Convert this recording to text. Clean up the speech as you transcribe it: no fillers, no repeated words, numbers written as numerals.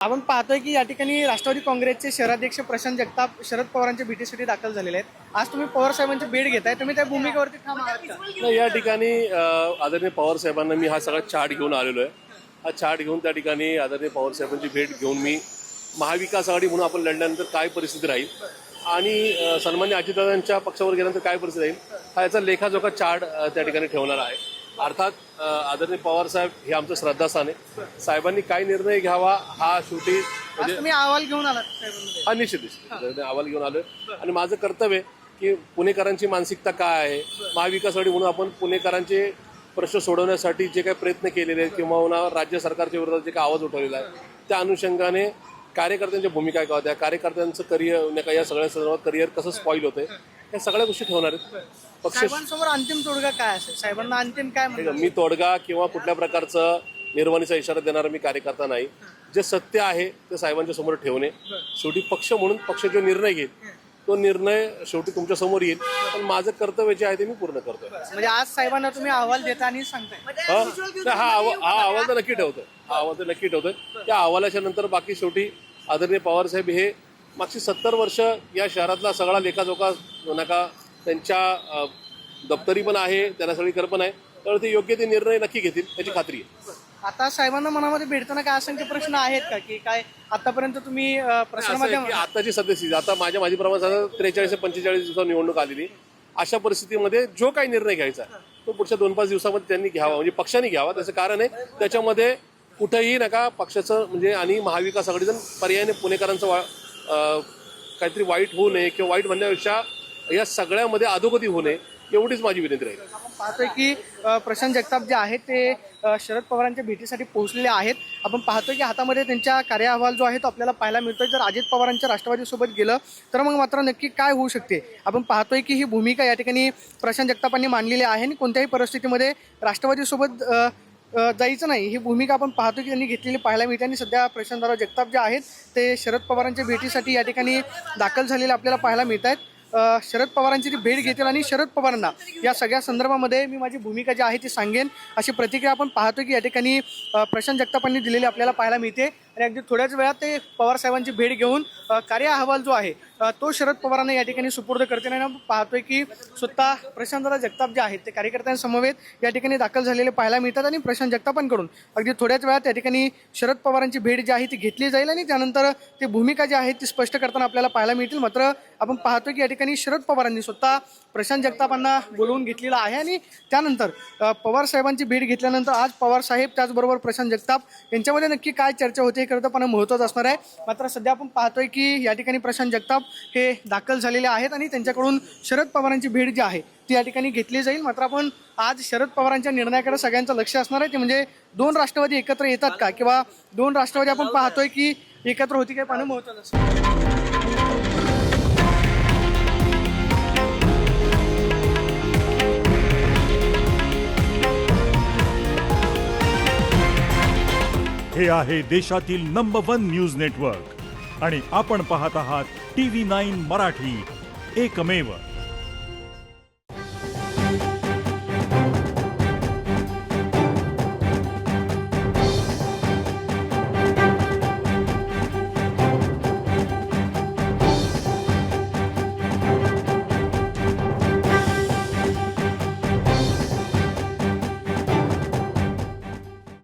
आपण पाहतोय की या ठिकाणी राष्ट्रवादी काँग्रेसचे शहराध्यक्ष प्रशांत जगताप शरद पवारांच्या भेटीसाठी दाखल झालेले आहेत। आज तुम्ही पवार साहेबांची भेट घेताय, तुम्ही त्या भूमिकेवरती ठाम आहात का? नाही, या ठिकाणी आदरणीय पवार साहेबांना मी हा सगळा चार्ट घेऊन आलेलो आहे। हा चार्ट घेऊन त्या ठिकाणी आदरणीय पवार साहेबांची भेट घेऊन मी महाविकास आघाडी म्हणून आपण लढल्यानंतर काय परिस्थिती राहील आणि सन्मान्य अजितदादांच्या पक्षावर गेल्यानंतर काय परिस्थिती राहील हा याचा लेखाजोखा चार्ट त्या ठिकाणी ठेवणार आहे। अर्थात आदरणीय पवार साहेब हे आमचं श्रद्धास्थान आहे। साहेबांनी काय निर्णय घ्यावा हा शेवटी आज तुम्ही अहवाल घेऊन आलात साहेबांमध्ये? हा निश्चित अहवाल घेऊन आलोय आणि माझं कर्तव्य आहे की पुणेकरांची मानसिकता काय आहे, महाविकास आघाडी म्हणून आपण पुणेकरांचे प्रश्न सोडवण्यासाठी जे काही प्रयत्न केलेले आहेत किंवा राज्य सरकारच्या विरोधात जे काही आवाज उठवलेला आहे त्या अनुषंगाने कार्यकर्त्यांच्या भूमिका काय होत्या, कार्यकर्त्यांचं करिअर या सगळ्या संदर्भात करिअर कसं स्पॉईल होतंय या सगळ्या गोष्टी ठेवणार आहेत। पक्ष साहेबांसमोर अंतिम तोडगा काय असेल? साहेबांना अंतिम काय म्हणतात? मी तोडगा किंवा कुठल्या प्रकारचं निर्वाणीचा इशारा देणारा मी कार्यकर्ता नाही। जे सत्य आहे ते साहेबांच्या समोर ठेवणे, शेवटी पक्ष म्हणून पक्ष जो निर्णय घेईल तो निर्णय शेवटी तुमच्या समोर येईल, पण माझं कर्तव्य जे आहे ते मी पूर्ण करतोय। म्हणजे आज साहेबांना तुम्ही अहवाल देता आणि सांगताय हा अहवाल तर नक्की ठेवतोय, हा अहवाल तर नक्की ठेवतोय। त्या अहवालाच्या नंतर बाकी शेवटी आदरणीय पवार साहेब हे मागची 70 वर्ष या शहरातला सगळा लेखाजोखा नका त्यांच्या दप्तरी पण आहे, त्यांना सगळी कल्पना आहे, तर ते योग्य ते निर्णय नक्की घेतील याची खात्री आहे। आता साहेबांना मनामध्ये भेटताना काय असंख्य प्रश्न आहेत का की काय आतापर्यंत तुम्ही प्रसारमाध्यम आताची सद्यस्थिती आता माझी प्रमाणे 43 ते 45 दिवसावर निवडणूक आलेली, अशा परिस्थितीमध्ये जो काही निर्णय घ्यायचा तो पुढच्या 2-5 दिवसामध्ये त्यांनी घ्यावा, म्हणजे पक्षाने घ्यावा। त्याचं कारण आहे त्याच्यामध्ये कुठंही नका पक्षाचं म्हणजे आणि महाविकास आघाडीचं पर्यायाने पुणेकरांचं काहीतरी वाईट होऊ नये किंवा वाईट म्हणण्यापेक्षा या सगळ्यामध्ये अधोगती होऊ नये एवढीच माझी विनंती राहील। आपण पाहतोय की प्रशांत जगताप जे आहेत ते शरद पवारांच्या भेटीसाठी पोहोचलेले आहेत। आपण पाहतोय की हातामध्ये त्यांच्या कार्य अहवाल जो आहे तो आपल्याला पाहायला मिळतोय। जर अजित पवारांच्या राष्ट्रवादीसोबत गेलं तर मग मात्र नक्की काय होऊ शकते? आपण पाहतोय की ही भूमिका या ठिकाणी प्रशांत जगतापांनी मांडलेली आहे आणि कोणत्याही परिस्थितीमध्ये राष्ट्रवादीसोबत जायचं नाही ही भूमिका आपण पाहतो की त्यांनी घेतलेली पाहायला मिळते। आणि सध्या प्रशांतराव जगताप जे आहेत ते शरद पवारांच्या भेटीसाठी या ठिकाणी दाखल झालेले आपल्याला पाहायला मिळत आहेत। शरद पवारांची ती भेट घेतील आणि शरद पवारांना या सगळ्या संदर्भामध्ये मी माझी भूमिका जी आहे ती सांगेन अशी प्रतिक्रिया आपण पाहतो की या ठिकाणी प्रशांत जगतापांनी दिलेली आपल्याला पाहायला मिळते। आणि अगदी थोड्याच वेळात ते पवार साहेबांची भेट घेऊन कार्य अहवाल जो आहे तो शरद पवारांना या ठिकाणी सुपूर्द करते। आणि आपण पाहतोय की स्वतः प्रशांतराव जगताप जे आहेत ते कार्यकर्त्यांसमवेत या ठिकाणी दाखल झालेले पाहायला मिळतात आणि प्रशांत जगतापांकडून अगदी थोड्याच वेळात या ठिकाणी शरद पवारांची भेट जी आहे ती घेतली जाईल आणि त्यानंतर ती भूमिका जी आहे ती स्पष्ट करताना आपल्याला पाहायला मिळतील। मात्र आपण पाहतोय की या ठिकाणी शरद पवारांनी स्वतः प्रशांत जगतापांना बोलवून घेतलेलं आहे आणि त्यानंतर पवार साहेबांची भेट घेतल्यानंतर आज पवार साहेब त्याचबरोबर प्रशांत जगताप यांच्यामध्ये नक्की काय चर्चा होते हे खरं तर पण महत्त्वाचं असणार आहे। मात्र सध्या आपण पाहतोय की या ठिकाणी प्रशांत जगताप हे दाखल झालेले आहेत आणि त्यांच्याकडून शरद पवारांची भेट जी आहे ती या ठिकाणी घेतली जाईल। मात्र आपण आज शरद पवारांच्या निर्णयाकडे सगळ्यांचं लक्ष असणार आहे ते म्हणजे 2 राष्ट्रवादी एकत्र येतात का किंवा 2 राष्ट्रवादी आपण पाहतोय की एकत्र होती काय पाहणं महत्त्वाचं असतं। हे आहे देशातील नंबर 1 न्यूज नेटवर्क आणि आपण पाहत आहात TV9 मराठी, एकमेव।